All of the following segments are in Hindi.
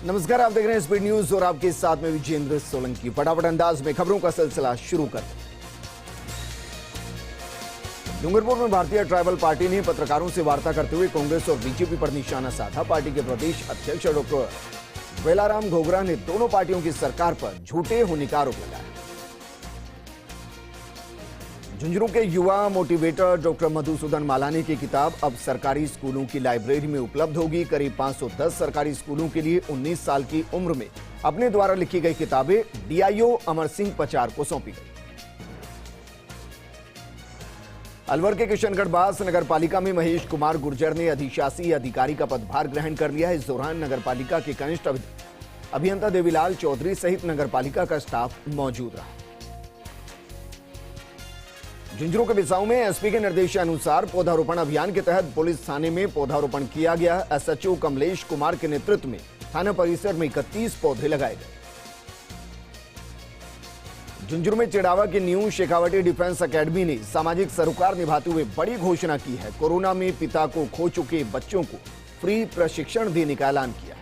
नमस्कार, आप देख रहे हैं स्पीड न्यूज और आपके साथ में विजेंद्र सोलंकी। फटाफट अंदाज में खबरों का सिलसिला शुरू कर डूंगरपुर में भारतीय ट्राइबल पार्टी ने पत्रकारों से वार्ता करते हुए कांग्रेस और बीजेपी पर निशाना साधा। पार्टी के प्रदेश अध्यक्ष डॉक्टर बेलाराम घोगरा ने दोनों पार्टियों की सरकार पर झूठे होने का आरोप लगाया। झुंझुनू के युवा मोटिवेटर डॉक्टर मधुसूदन मालानी की किताब अब सरकारी स्कूलों की लाइब्रेरी में उपलब्ध होगी। करीब 510 सरकारी स्कूलों के लिए 19 साल की उम्र में अपने द्वारा लिखी गई किताबें डीआईओ अमर सिंह पचार को सौंपी गई। अलवर के किशनगढ़ बास नगर पालिका में महेश कुमार गुर्जर ने अधिशासी अधिकारी का पदभार ग्रहण कर लिया है। इस दौरान नगर पालिका के कनिष्ठ अभियंता देवीलाल चौधरी सहित नगर पालिका का स्टाफ मौजूद रहा। झुंझुनू के बिसाऊ में एसपी के निर्देशानुसार पौधारोपण अभियान के तहत पुलिस थाने में पौधारोपण किया गया। एसएचओ कमलेश कुमार के नेतृत्व में थाना परिसर में 31 पौधे लगाए गए। झुंझुनू में चिड़ावा की न्यू शेखावटी डिफेंस एकेडमी ने सामाजिक सरोकार निभाते हुए बड़ी घोषणा की है। कोरोना में पिता को खो चुके बच्चों को फ्री प्रशिक्षण देने का ऐलान किया।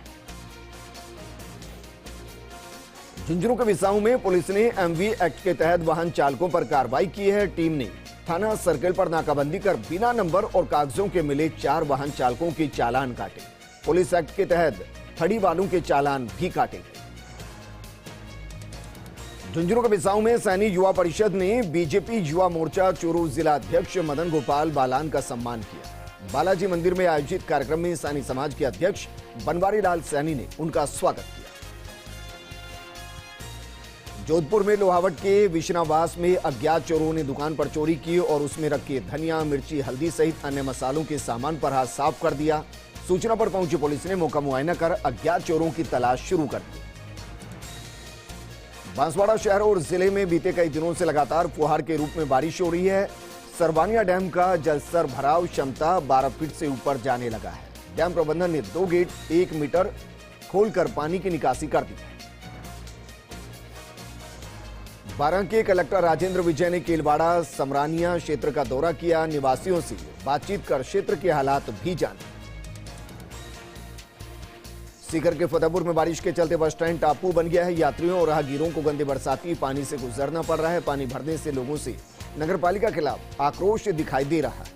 झुंझुनू के बिसाऊ में पुलिस ने एमवी एक्ट के तहत वाहन चालकों पर कार्रवाई की है। टीम ने थाना सर्किल पर नाकाबंदी कर बिना नंबर और कागजों के मिले 4 वाहन चालकों के चालान काटे। पुलिस एक्ट के तहत खड़ी वालों के चालान भी काटे गए। झुंझुनू के बिसाऊ में सैनी युवा परिषद ने बीजेपी युवा मोर्चा चूरू जिला अध्यक्ष मदन गोपाल बालान का सम्मान किया। बालाजी मंदिर में आयोजित कार्यक्रम में सैनी समाज के अध्यक्ष बनवारी लाल सैनी ने उनका स्वागत किया। जोधपुर में लोहावट के विश्नावास में अज्ञात चोरों ने दुकान पर चोरी की और उसमें रखे धनिया, मिर्ची, हल्दी सहित अन्य मसालों के सामान पर हाथ साफ कर दिया। सूचना पर पहुंची पुलिस ने मौका मुआयना कर अज्ञात चोरों की तलाश शुरू कर दी। बांसवाड़ा शहर और जिले में बीते कई दिनों से लगातार फुहार के रूप में बारिश हो रही है। सरवानिया डैम का जलस्तर भराव क्षमता 12 फीट से ऊपर जाने लगा है। डैम प्रबंधन ने 2 गेट 1 मीटर खोलकर पानी की निकासी कर दी। बारां के कलेक्टर राजेंद्र विजय ने केलवाड़ा समरानिया क्षेत्र का दौरा किया। निवासियों से बातचीत कर क्षेत्र के हालात भी जाने। सीकर के फतेहपुर में बारिश के चलते बस स्टैंड टापू बन गया है। यात्रियों और राहगीरों को गंदे बरसाती पानी से गुजरना पड़ रहा है। पानी भरने से लोगों से नगरपालिका के खिलाफ आक्रोश दिखाई दे रहा है।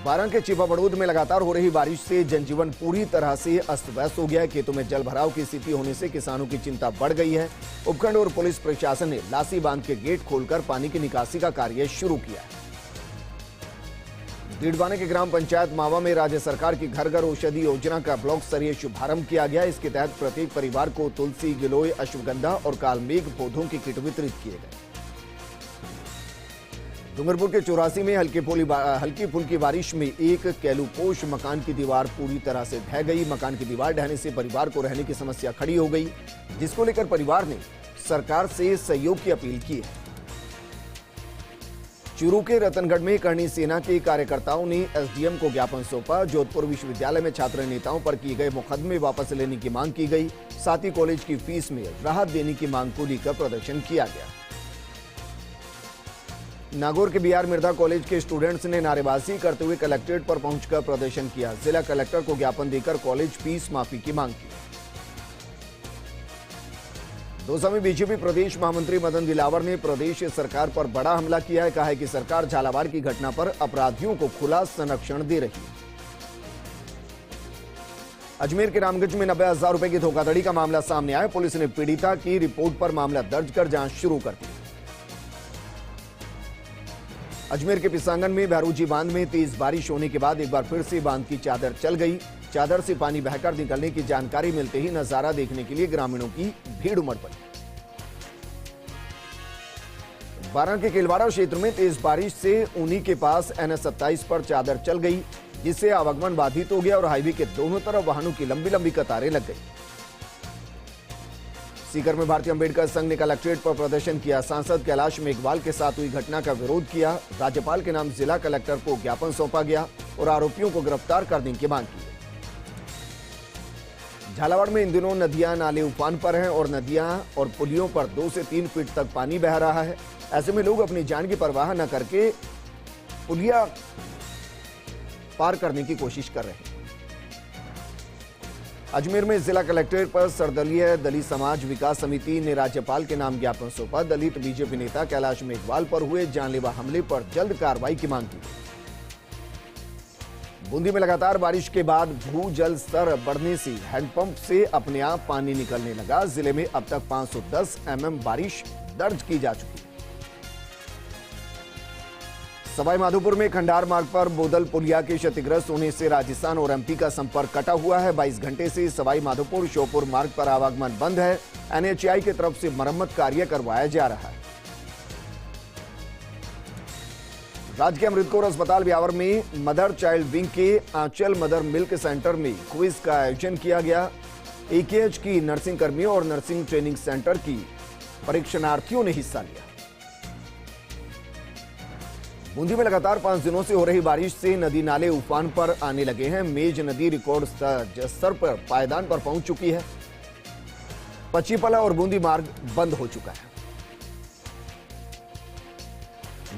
बारां के चिपा बड़ौद में लगातार हो रही बारिश से जनजीवन पूरी तरह से अस्त व्यस्त हो गया है। खेतों में जल भराव की स्थिति होने से किसानों की चिंता बढ़ गई है। उपखंड और पुलिस प्रशासन ने लासी बांध के गेट खोलकर पानी की निकासी का कार्य शुरू किया है। डीडवाने के ग्राम पंचायत मावा में राज्य सरकार की घर घर औषधि योजना का ब्लॉक स्तरीय शुभारंभ किया गया। इसके तहत प्रत्येक परिवार को तुलसी, गिलोय, अश्वगंधा और कालमेघ पौधों की किट वितरित किए गए। डूंगरपुर के 84 में हल्की फुल्की बारिश में एक कैलूपोश मकान की दीवार पूरी तरह से ढह गई। मकान की दीवार ढहने से परिवार को रहने की समस्या खड़ी हो गई, जिसको लेकर परिवार ने सरकार से सहयोग की अपील की है। चूरू के रतनगढ़ में करणी सेना के कार्यकर्ताओं ने एसडीएम को ज्ञापन सौंपा। जोधपुर विश्वविद्यालय में छात्र नेताओं पर किए गए मुकदमे वापस लेने की मांग की गई। साथ ही कॉलेज की फीस में राहत देने की मांग को लेकर प्रदर्शन किया गया। नागौर के बीआर मिर्धा कॉलेज के स्टूडेंट्स ने नारेबाजी करते हुए कलेक्ट्रेट पर पहुंचकर प्रदर्शन किया। जिला कलेक्टर को ज्ञापन देकर कॉलेज फीस माफी की मांग की। दौसा में बीजेपी प्रदेश महामंत्री मदन दिलावर ने प्रदेश सरकार पर बड़ा हमला किया है। कहा है कि सरकार झालावाड़ की घटना पर अपराधियों को खुला संरक्षण दे रही है। अजमेर के रामगंज में 90,000 रुपए की धोखाधड़ी का मामला सामने आया। पुलिस ने पीड़िता की रिपोर्ट पर मामला दर्ज कर जांच शुरू कर दी। अजमेर के पिसांगन में भैरूजी बांध में तेज बारिश होने के बाद एक बार फिर से बांध की चादर चल गई। चादर से पानी बहकर निकलने की जानकारी मिलते ही नजारा देखने के लिए ग्रामीणों की भीड़ उमड़ पड़ी। बारां के केलवाड़ा क्षेत्र में तेज बारिश से ऊनी के पास NH27 पर चादर चल गई, जिससे आवागमन बाधित हो गया और हाईवे के दोनों तरफ वाहनों की लंबी लंबी कतारें लग गई। सीकर में भारतीय अंबेडकर संघ ने कलेक्ट्रेट पर प्रदर्शन किया। सांसद कैलाश मेघवाल के साथ हुई घटना का विरोध किया। राज्यपाल के नाम जिला कलेक्टर को ज्ञापन सौंपा गया और आरोपियों को गिरफ्तार करने की मांग की। झालावाड़ में इन दिनों नदियां नाले उफान पर हैं और नदियां और पुलियों पर 2 से 3 फीट तक पानी बह रहा है। ऐसे में लोग अपनी जान की परवाह न करके पुलिया पार करने की कोशिश कर रहे हैं। अजमेर में जिला कलेक्ट्रेट पर सर्वदलीय दलित समाज विकास समिति ने राज्यपाल के नाम ज्ञापन सौंपा। दलित बीजेपी नेता कैलाश मेघवाल पर हुए जानलेवा हमले पर जल्द कार्रवाई की मांग की। बूंदी में लगातार बारिश के बाद भूजल स्तर बढ़ने से हैंडपंप से अपने आप पानी निकलने लगा। जिले में अब तक 510 mm बारिश दर्ज की जा चुकी है। सवाई माधोपुर में खंडार मार्ग पर बोदल पुलिया के क्षतिग्रस्त होने से राजस्थान और एमपी का संपर्क कटा हुआ है। 22 घंटे से सवाई माधोपुर श्योपुर मार्ग पर आवागमन बंद है। एनएचएआई की तरफ से मरम्मत कार्य करवाया जा रहा है। राजकीय अमृतकौर अस्पताल ब्यावर में मदर चाइल्ड विंग के आंचल मदर मिल्क सेंटर में क्विज का आयोजन किया गया। एकेएच की नर्सिंग कर्मियों और नर्सिंग ट्रेनिंग सेंटर की परीक्षणार्थियों ने हिस्सा लिया। बूंदी में लगातार 5 दिनों से हो रही बारिश से नदी नाले उफान पर आने लगे हैं। मेज नदी रिकॉर्ड स्तर पर पायदान पर पहुंच चुकी है। पचीपला और बूंदी मार्ग बंद हो चुका है।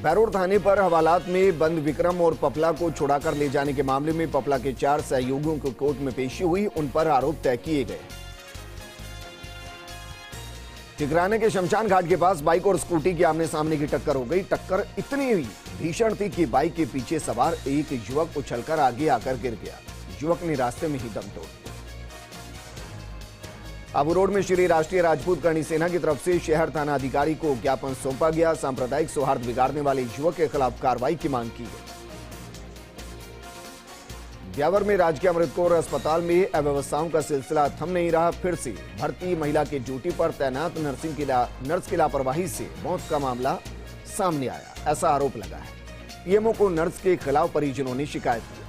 बैरोड थाने पर हवालात में बंद विक्रम और पपला को छुड़ाकर ले जाने के मामले में पपला के 4 सहयोगियों को कोर्ट में पेशी हुई। उन पर आरोप तय किए गए। टिकराने के शमशान घाट के पास बाइक और स्कूटी की आमने सामने की टक्कर हो गई। टक्कर इतनी भीषण थी कि बाइक के पीछे सवार एक युवक उछलकर आगे आकर गिर गया। युवक ने रास्ते में ही दम तोड़ दिया। आबू रोड में श्री राष्ट्रीय राजपूत करणी सेना की तरफ से शहर थाना अधिकारी को ज्ञापन सौंपा गया। सांप्रदायिक सौहार्द बिगाड़ने वाले युवक के खिलाफ कार्रवाई की मांग की गई। ब्यावर में राजकीय अमृतकौर अस्पताल में अव्यवस्थाओं का सिलसिला थम नहीं रहा। फिर से भर्ती महिला के ड्यूटी पर तैनात नर्स की लापरवाही से मौत का मामला सामने आया, ऐसा आरोप लगा है। पीएमओ को नर्स के खिलाफ परिजनों ने शिकायत की।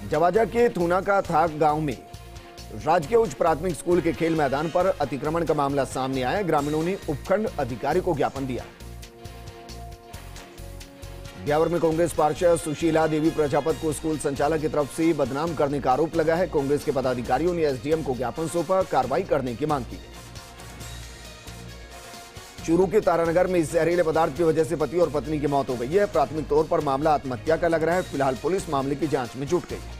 जवाजा के थूना का थाक गांव में राजकीय उच्च प्राथमिक स्कूल के खेल मैदान पर अतिक्रमण का मामला सामने आया। ग्रामीणों ने उपखंड अधिकारी को ज्ञापन दिया। ब्यावर में कांग्रेस पार्षद सुशीला देवी प्रजापत को स्कूल संचालक की तरफ से बदनाम करने का आरोप लगा है। कांग्रेस के पदाधिकारियों ने एसडीएम को ज्ञापन सौंपा, कार्रवाई करने की मांग की। चूरू के तारानगर में जहरीले पदार्थ की वजह से पति और पत्नी की मौत हो गई है। प्राथमिक तौर पर मामला आत्महत्या का लग रहा है। फिलहाल पुलिस मामले की जांच में जुट गई है।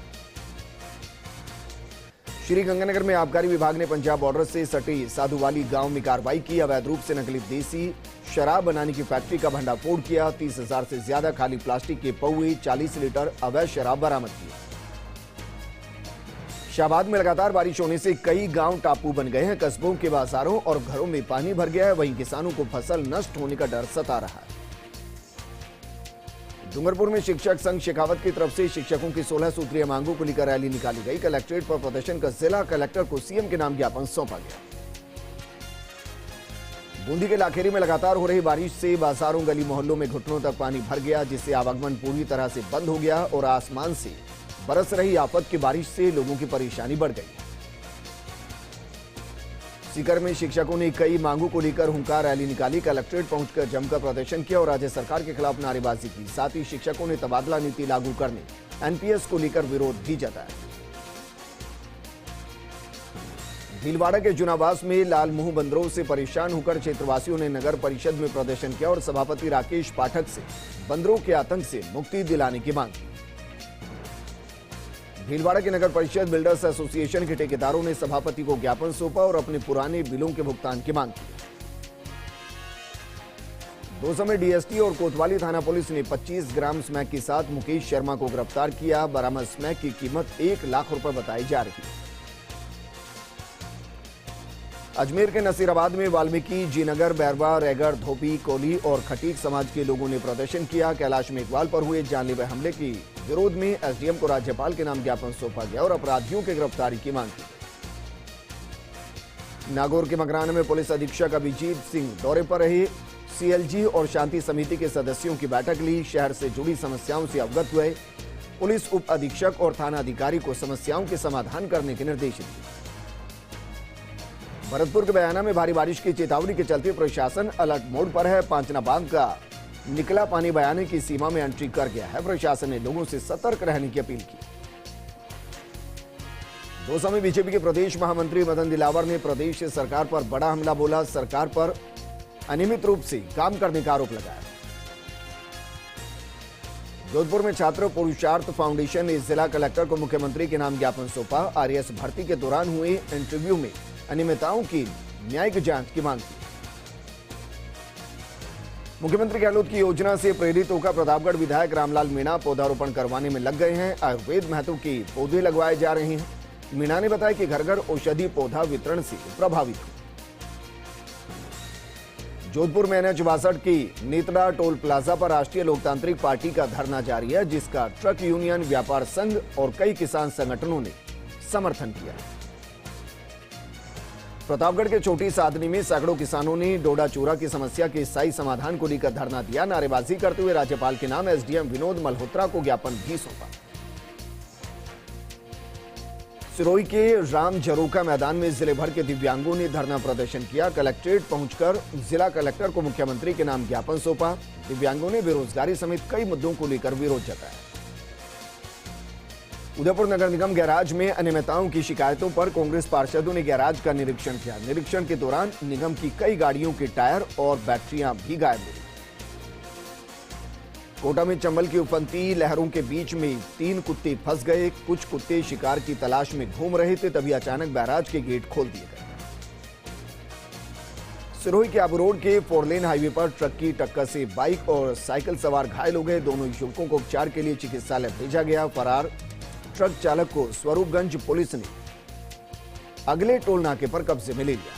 श्री गंगानगर में आबकारी विभाग ने पंजाब बॉर्डर से सटी साधुवाली गांव में कार्रवाई की। अवैध रूप से नकली देसी शराब बनाने की फैक्ट्री का भंडाफोड़ किया। 30,000 से ज्यादा खाली प्लास्टिक के पौवे, 40 लीटर अवैध शराब बरामद की। शाहबाद में लगातार बारिश होने से कई गांव टापू बन गए हैं। कस्बों के बाजारों और घरों में पानी भर गया है। वहीं किसानों को फसल नष्ट होने का डर सता रहा है। डूंगरपुर में शिक्षक संघ शेखावत की तरफ से शिक्षकों की 16 सूत्रीय मांगों को लेकर रैली निकाली गई। कलेक्ट्रेट पर प्रदर्शन कर जिला कलेक्टर को सीएम के नाम ज्ञापन सौंपा गया। बूंदी के लाखेरी में लगातार हो रही बारिश से बाजारों गली मोहल्लों में घुटनों तक पानी भर गया, जिससे आवागमन पूरी तरह से बंद हो गया और आसमान से बरस रही आफत की बारिश से लोगों की परेशानी बढ़ गई। सीकर में शिक्षकों ने कई मांगों को लेकर हुंकार रैली निकाली। कलेक्ट्रेट पहुंचकर जमकर प्रदर्शन किया और राज्य सरकार के खिलाफ नारेबाजी की। साथ ही शिक्षकों ने तबादला नीति लागू करने, एनपीएस को लेकर विरोध भी जताया। भीलवाड़ा के जुनावास में लाल मुंह बंदरों से परेशान होकर क्षेत्रवासियों ने नगर परिषद में प्रदर्शन किया और सभापति राकेश पाठक से बंदरों के आतंक से मुक्ति दिलाने की मांग की। भीलवाड़ा के नगर परिषद बिल्डर्स एसोसिएशन के ठेकेदारों ने सभापति को ज्ञापन सौंपा और अपने पुराने बिलों के भुगतान की मांग की। दौसा में डीएसटी और कोतवाली थाना पुलिस ने 25 ग्राम स्मैक के साथ मुकेश शर्मा को गिरफ्तार किया। बरामद स्मैक की कीमत 1 लाख रुपए बताई जा रही है। अजमेर के नसीराबाद में वाल्मीकि, जीनगर, बैरवा, रैगर, धोबी, कोली और खटीक समाज के लोगों ने प्रदर्शन किया। कैलाश मेघवाल पर हुए जानलेवा हमले के विरोध में एसडीएम को राज्यपाल के नाम ज्ञापन सौंपा गया और अपराधियों की गिरफ्तारी की मांग की। नागौर के मकराना में पुलिस अधीक्षक अभिजीत सिंह दौरे पर रहे। सीएलजी और शांति समिति के सदस्यों की बैठक ली। शहर से जुड़ी समस्याओं से अवगत हुए। पुलिस उप अधीक्षक और थाना अधिकारी को समस्याओं के समाधान करने के निर्देश दिए। भरतपुर के बयाना में भारी बारिश की चेतावनी के चलते प्रशासन अलर्ट मोड पर है। पांचना बांध का निकला पानी बयाने की सीमा में एंट्री कर गया है। प्रशासन ने लोगों से सतर्क रहने की अपील की। दौसा में बीजेपी के प्रदेश महामंत्री मदन दिलावर ने प्रदेश सरकार पर बड़ा हमला बोला। सरकार पर अनियमित रूप से काम करने का आरोप लगाया। जोधपुर में छात्र पुरुषार्थ फाउंडेशन ने जिला कलेक्टर को मुख्यमंत्री के नाम ज्ञापन सौंपा। आरएएस भर्ती के दौरान हुए इंटरव्यू में अनियमितताओं की न्यायिक जांच की मांग की। मुख्यमंत्री गहलोत की योजना से प्रेरित होकर प्रतापगढ़ विधायक रामलाल मीणा पौधारोपण करवाने में लग गए हैं। आयुर्वेद महत्व के पौधे लगवाए जा रहे हैं। मीणा ने बताया कि घर घर औषधि पौधा वितरण से प्रभावित हो। जोधपुर में NH-62 की नेतड़ा टोल प्लाजा पर राष्ट्रीय लोकतांत्रिक पार्टी का धरना जारी है, जिसका ट्रक यूनियन, व्यापार संघ और कई किसान संगठनों ने समर्थन किया। प्रतापगढ़ के छोटी सादनी में सैकड़ों किसानों ने डोडा चूरा की समस्या के स्थायी समाधान को लेकर धरना दिया। नारेबाजी करते हुए राज्यपाल के नाम SDM विनोद मल्होत्रा को ज्ञापन भी सौंपा। सिरोही के राम झरोका मैदान में जिले भर के दिव्यांगों ने धरना प्रदर्शन किया। कलेक्ट्रेट पहुंचकर जिला कलेक्टर को मुख्यमंत्री के नाम ज्ञापन सौंपा। दिव्यांगों ने बेरोजगारी समेत कई मुद्दों को लेकर विरोध जताया। उदयपुर नगर निगम गैराज में अनियमितताओं की शिकायतों पर कांग्रेस पार्षदों ने गैराज का निरीक्षण किया। निरीक्षण के दौरान निगम की कई गाड़ियों के टायर और बैटरियां भी गायब मिली। कोटा में चंबल की उफनती लहरों के बीच में 3 कुत्ते फंस गए। कुछ कुत्ते शिकार की तलाश में घूम रहे थे, तभी अचानक बैराज के गेट खोल दिए गए। सिरोही के आबू रोड के 4 लेन हाईवे पर ट्रक की टक्कर से बाइक और साइकिल सवार घायल हो गए। दोनों युवकों को उपचार के लिए चिकित्सालय भेजा गया। फरार ट्रक चालक को स्वरूपगंज पुलिस ने अगले टोल नाके पर कब्जे में ले लिया।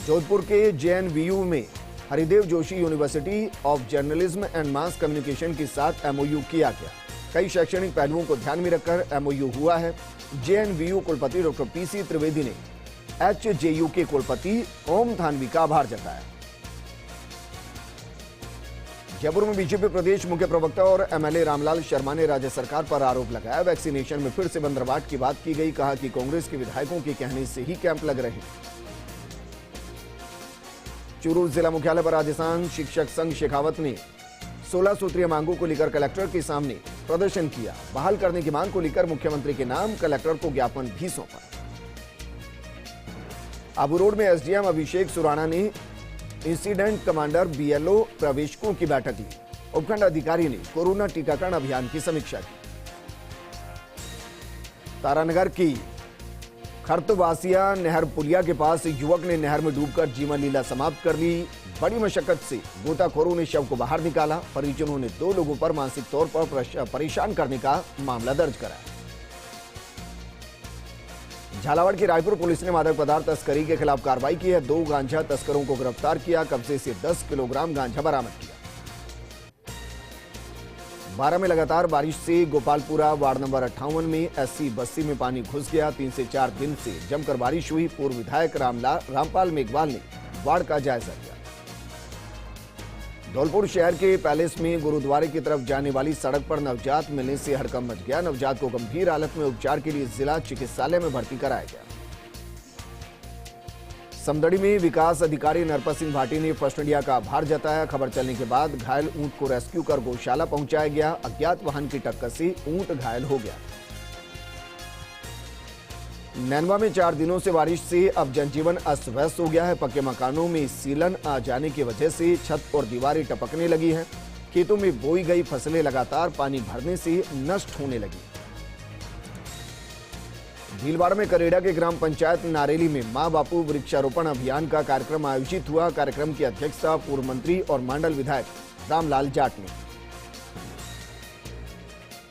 जोधपुर के JNVU में Haridev Joshi university of journalism and mass communication के साथ MOU किया गया। कई शैक्षणिक पहलुओं को ध्यान में रखकर MOU हुआ है। JNVU कुलपति डॉक्टर PC त्रिवेदी ने HJU के कुलपति ओम थानवी का आभार जताया। जयपुर में बीजेपी प्रदेश मुख्य प्रवक्ता और MLA रामलाल शर्मा ने राज्य सरकार पर आरोप लगाया। वैक्सीनेशन में फिर से बंदरबाट की बात की गई। कहा कि कांग्रेस के विधायकों के कहने से ही कैंप लग रहे हैं। चूरू जिला मुख्यालय पर राजस्थान शिक्षक संघ शेखावत ने 16 सूत्रीय मांगों को लेकर कलेक्टर के सामने प्रदर्शन किया। बहाल करने की मांग को लेकर मुख्यमंत्री के नाम कलेक्टर को ज्ञापन भी सौंपा। आबू रोड में SDM अभिषेक सुराणा ने इंसिडेंट कमांडर BLO प्रवेशकों की बैठक ली। उपखंड अधिकारी ने कोरोना टीकाकरण अभियान की समीक्षा की। तारानगर की खरतवासिया नहर पुलिया के पास युवक ने नहर में डूबकर जीवन लीला समाप्त कर ली। बड़ी मशक्कत से गोताखोरों ने शव को बाहर निकाला। परिजनों ने 2 लोगों पर मानसिक तौर पर परेशान करने का मामला दर्ज कराया। झालावाड़ की रायपुर पुलिस ने मादक पदार्थ तस्करी के खिलाफ कार्रवाई की है। 2 गांजा तस्करों को गिरफ्तार किया। कब्जे से 10 किलोग्राम गांजा बरामद किया। 12 में लगातार बारिश से गोपालपुरा वार्ड नंबर 58 में SC बस्ती में पानी घुस गया। 3 से 4 दिन से जमकर बारिश हुई। पूर्व विधायक रामपाल मेघवाल ने वार्ड का जायजा लिया। धौलपुर शहर के पैलेस में गुरुद्वारे की तरफ जाने वाली सड़क पर नवजात मिलने से हड़कंप मच गया। नवजात को गंभीर हालत में उपचार के लिए जिला चिकित्सालय में भर्ती कराया गया। समदड़ी में विकास अधिकारी नरपत सिंह भाटी ने फर्स्ट इंडिया का आभार जताया। खबर चलने के बाद घायल ऊंट को रेस्क्यू कर गौशाला पहुंचाया गया। अज्ञात वाहन की टक्कर से ऊंट घायल हो गया। नैनवा में 4 दिनों से बारिश से अब जनजीवन अस्त व्यस्त हो गया है। पक्के मकानों में सीलन आ जाने की वजह से छत और दीवारें टपकने लगी हैं। खेतों में बोई गई फसलें लगातार पानी भरने से नष्ट होने लगी। भीलवाड़ा में करेड़ा के ग्राम पंचायत नारेली में मां बापू वृक्षारोपण अभियान का कार्यक्रम आयोजित हुआ। कार्यक्रम की अध्यक्षता पूर्व मंत्री और मांडल विधायक रामलाल जाट ने।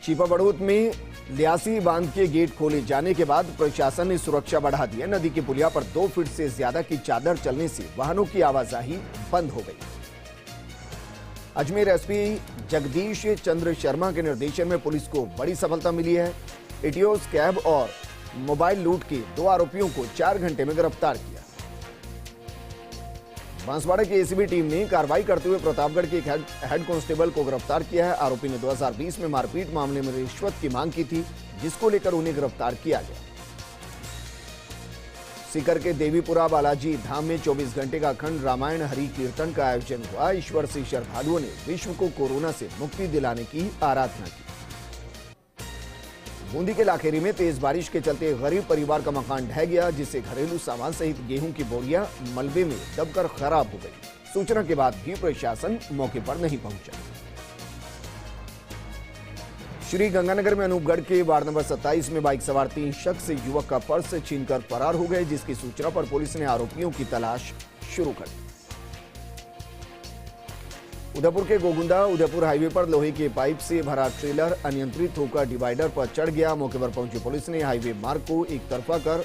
छिपा बड़ौत में लियासी बांध के गेट खोले जाने के बाद प्रशासन ने सुरक्षा बढ़ा दी है। नदी की पुलिया पर 2 फीट से ज्यादा की चादर चलने से वाहनों की आवाजाही बंद हो गई। अजमेर SP जगदीश चंद्र शर्मा के निर्देशन में पुलिस को बड़ी सफलता मिली है। एटियोस कैब और मोबाइल लूट के 2 आरोपियों को 4 घंटे में गिरफ्तार किया। बांसवाड़ा की ACB टीम ने कार्रवाई करते हुए प्रतापगढ़ के हेड कांस्टेबल को गिरफ्तार किया है। आरोपी ने 2020 में मारपीट मामले में रिश्वत की मांग की थी, जिसको लेकर उन्हें गिरफ्तार किया गया। सीकर के देवीपुरा बालाजी धाम में 24 घंटे का अखंड रामायण हरि कीर्तन का आयोजन हुआ। ईश्वर से श्रद्धालुओं ने विश्व को कोरोना से मुक्ति दिलाने की आराधना की। बूंदी के लाखेरी में तेज बारिश के चलते गरीब परिवार का मकान ढह गया, जिससे घरेलू सामान सहित गेहूं की बोरियां मलबे में दबकर खराब हो गई। सूचना के बाद भी प्रशासन मौके पर नहीं पहुंचा। श्री गंगानगर में अनूपगढ़ के वार्ड नंबर 27 में बाइक सवार 3 शख्स युवक का पर्स छीनकर फरार हो गए, जिसकी सूचना पर पुलिस ने आरोपियों की तलाश शुरू कर दी। उदयपुर के गोगुंदा उदयपुर हाईवे पर लोहे के पाइप से भरा ट्रेलर अनियंत्रित होकर डिवाइडर पर चढ़ गया। मौके पर पहुंची पुलिस ने हाईवे मार्ग को एक तरफा कर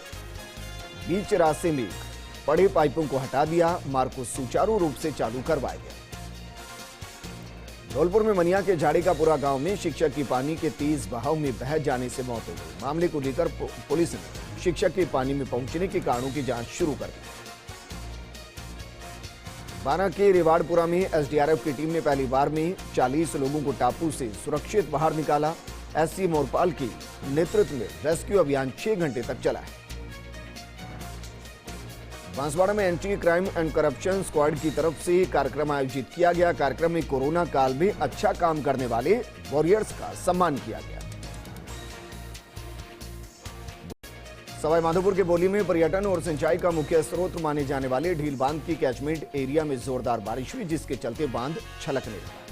बीच रास्ते में पड़े पाइपों को हटा दिया। मार्ग को सुचारू रूप से चालू करवाया गया। धौलपुर में मनिया के झाड़ीकापुरा गांव में शिक्षक की पानी के तेज बहाव में बह जाने से मौत हो गई। मामले को लेकर पुलिस ने शिक्षक के पानी में पहुंचने के कारणों की जांच शुरू कर दी। बाना के रेवाड़पुरा में एसडीआरएफ की टीम ने पहली बार में 40 लोगों को टापू से सुरक्षित बाहर निकाला। एससी मोरपाल के नेतृत्व में रेस्क्यू अभियान 6 घंटे तक चला है। बांसवाड़ा में anti crime and corruption squad की तरफ से कार्यक्रम आयोजित किया गया। कार्यक्रम में कोरोना काल में अच्छा काम करने वाले वॉरियर्स का सम्मान किया गया। सवाई माधोपुर के बोली में पर्यटन और सिंचाई का मुख्य स्रोत माने जाने वाले ढील बांध की कैचमेंट एरिया में जोरदार बारिश हुई, जिसके चलते बांध छलकने लगा।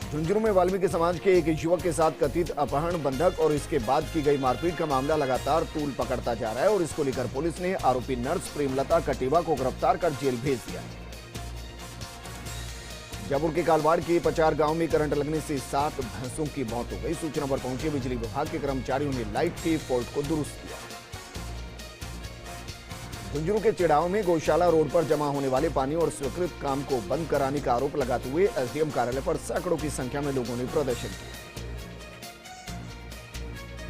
झुंझुनू में वाल्मीकि समाज के एक युवक के साथ कथित अपहरण, बंधक और इसके बाद की गई मारपीट का मामला लगातार तूल पकड़ता जा रहा है और इसको लेकर पुलिस ने आरोपी नर्स प्रेमलता कटेवा को गिरफ्तार कर जेल भेज दिया। जयपुर के कालवाड़ के पचार गांव में करंट लगने से 7 भैंसों की मौत हो गई। सूचना पर पहुंचे बिजली विभाग के कर्मचारियों ने लाइट के फॉल्ट को दुरुस्त किया। झुंझुनू के चिड़ाव में गौशाला रोड पर जमा होने वाले पानी और स्वीकृत काम को बंद कराने का आरोप लगाते हुए एसडीएम कार्यालय पर सैकड़ों की संख्या में लोगों ने प्रदर्शन किया।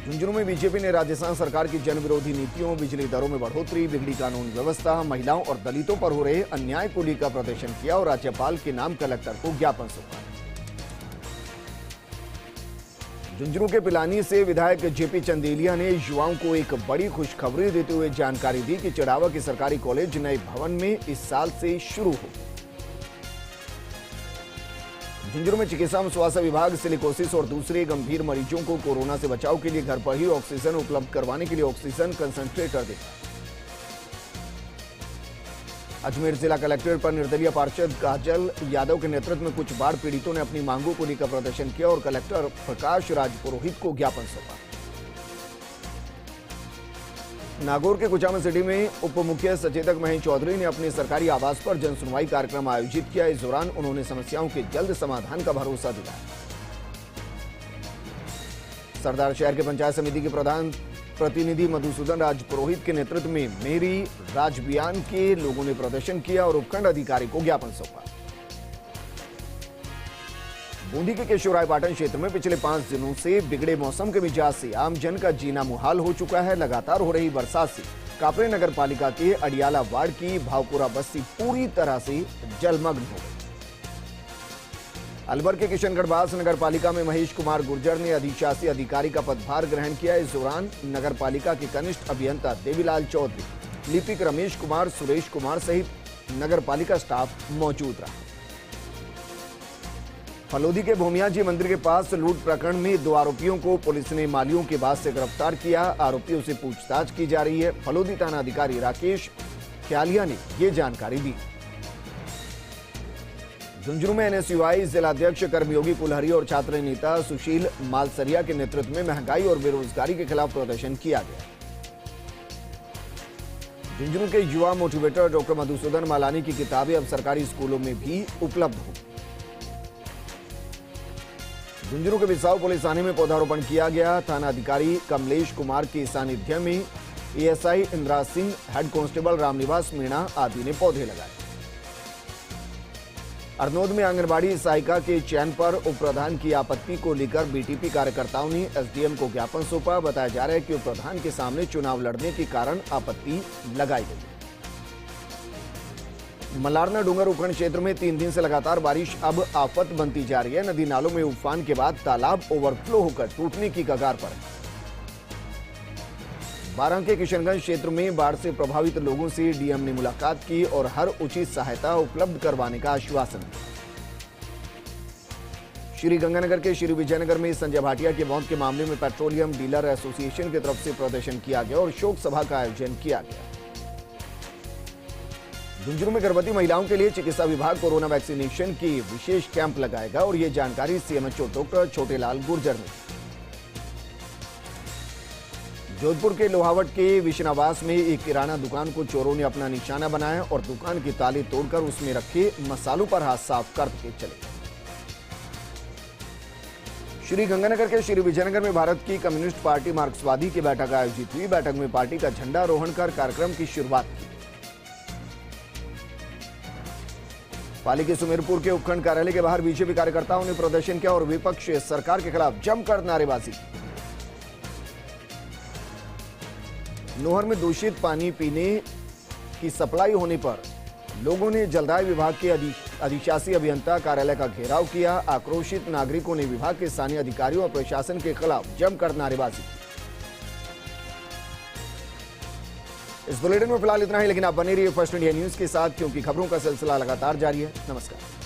झुंझुनू में बीजेपी ने राजस्थान सरकार की जन विरोधी नीतियों, बिजली दरों में बढ़ोतरी, बिगड़ी कानून व्यवस्था, महिलाओं और दलितों पर हो रहे अन्याय को लेकर प्रदर्शन किया और राज्यपाल के नाम कलेक्टर को ज्ञापन सौंपा। झुंझुनू के पिलानी से विधायक जेपी चंदेलिया ने युवाओं को एक बड़ी खुशखबरी देते हुए जानकारी दी कि चिड़ावा के सरकारी कॉलेज नए भवन में इस साल से शुरू हो। झुंझुनू में चिकित्सा एवं स्वास्थ्य विभाग सिलिकोसिस और दूसरे गंभीर मरीजों को कोरोना से बचाव के लिए घर पर ही ऑक्सीजन उपलब्ध करवाने के लिए ऑक्सीजन कंसंट्रेटर देगा। अजमेर जिला कलेक्ट्रेट पर निर्दलीय पार्षद काजल यादव के नेतृत्व में कुछ बाढ़ पीड़ितों ने अपनी मांगों को लेकर प्रदर्शन किया और कलेक्टर प्रकाश राज पुरोहित को ज्ञापन सौंपा। नागौर के कुचामन सिटी में उप मुख्य सचेतक महेश चौधरी ने अपने सरकारी आवास पर जन सुनवाई कार्यक्रम आयोजित किया। इस दौरान उन्होंने समस्याओं के जल्द समाधान का भरोसा दिलाया। सरदार शहर के पंचायत समिति के प्रधान प्रतिनिधि मधुसूदन राज पुरोहित के नेतृत्व में मेरी राजबियान के लोगों ने प्रदर्शन किया और उपखंड अधिकारी को ज्ञापन सौंपा। बूंदी के केशवरायपाटन क्षेत्र में पिछले 5 दिनों से बिगड़े मौसम के मिजाज से आमजन का जीना मुहाल हो चुका है। लगातार हो रही बरसात से कापरे नगर पालिका के अडियाला वार्ड की भावपुरा बस्ती पूरी तरह से जलमग्न हो गई। अलवर के किशनगढ़ नगर पालिका में महेश कुमार गुर्जर ने अधिशासी अधिकारी का पदभार ग्रहण किया। इस दौरान नगर पालिका के कनिष्ठ अभियंता देवीलाल चौधरी, लिपिक रमेश कुमार, सुरेश कुमार सहित नगर पालिका स्टाफ मौजूद रहा। फलोदी के भूमिया जी मंदिर के पास लूट प्रकरण में 2 आरोपियों को पुलिस ने मालियों के बाद से गिरफ्तार किया। आरोपियों से पूछताछ की जा रही है। फलोदी थाना अधिकारी राकेश ख्यालिया ने ये जानकारी दी। झुंझुनू में एनएसयूआई जिलाध्यक्ष कर्मयोगी कुलहरी और छात्र नेता सुशील मालसरिया के नेतृत्व में महंगाई और बेरोजगारी के खिलाफ प्रदर्शन किया गया। झुंझुनू के युवा मोटिवेटर डॉक्टर मधुसूदन मालानी की किताबें अब सरकारी स्कूलों में भी उपलब्ध होंगी। झुंझुनू के बिसाऊ पुलिस थाने में पौधारोपण किया गया। थाना अधिकारी कमलेश कुमार के सानिध्य में ASI Indira Singh, head constable Ramniwas Meena आदि ने पौधे लगाए। अरनोद में आंगनबाड़ी सहायिका के चयन पर उप प्रधान की आपत्ति को लेकर बीटीपी कार्यकर्ताओं ने एसडीएम को ज्ञापन सौंपा। बताया जा रहा है कि उप प्रधान के सामने चुनाव लड़ने के कारण आपत्ति लगाई गई। मलारना डूंगर उपखंड क्षेत्र में 3 दिन से लगातार बारिश अब आफत बनती जा रही है। नदी नालों में उफान के बाद तालाब ओवरफ्लो होकर टूटने की कगार पर है। बारां के किशनगंज क्षेत्र में बाढ़ से प्रभावित लोगों से डीएम ने मुलाकात की और हर उचित सहायता उपलब्ध करवाने का आश्वासन दिया। श्री गंगानगर के श्री विजयनगर में संजय भाटिया की मौत के मामले में पेट्रोलियम डीलर एसोसिएशन की तरफ से प्रदर्शन किया गया और शोक सभा का आयोजन किया गया। झुंझुनू में गर्भवती महिलाओं के लिए चिकित्सा विभाग कोरोना वैक्सीनेशन की विशेष कैंप लगाएगा और ये जानकारी सीएमएचओ डॉक्टर छोटेलाल गुर्जर ने। जोधपुर के लोहावट के विश्नावास में एक किराना दुकान को चोरों ने अपना निशाना बनाया और दुकान की ताले तोड़कर उसमें रखे मसालों पर हाथ साफ करके चले। श्री गंगानगर के श्री विजयनगर में भारत की कम्युनिस्ट पार्टी मार्क्सवादी की बैठक आयोजित हुई। बैठक में पार्टी का झंडारोहण कर कार्यक्रम की शुरुआत की। पाली के सुमेरपुर के उपखंड कार्यालय के बाहर बीजेपी कार्यकर्ताओं ने प्रदर्शन किया और विपक्ष सरकार के खिलाफ जमकर नारेबाजी की। नोहर में दूषित पानी पीने की सप्लाई होने पर लोगों ने जलदाय विभाग के अधिशासी अभियंता कार्यालय का घेराव किया। आक्रोशित नागरिकों ने विभाग के स्थानीय अधिकारियों और प्रशासन के खिलाफ जमकर नारेबाजी की। इस बुलेटिन में फिलहाल इतना ही, लेकिन आप बने रहिए फर्स्ट इंडिया न्यूज के साथ, क्योंकि खबरों का सिलसिला लगातार जारी है। नमस्कार।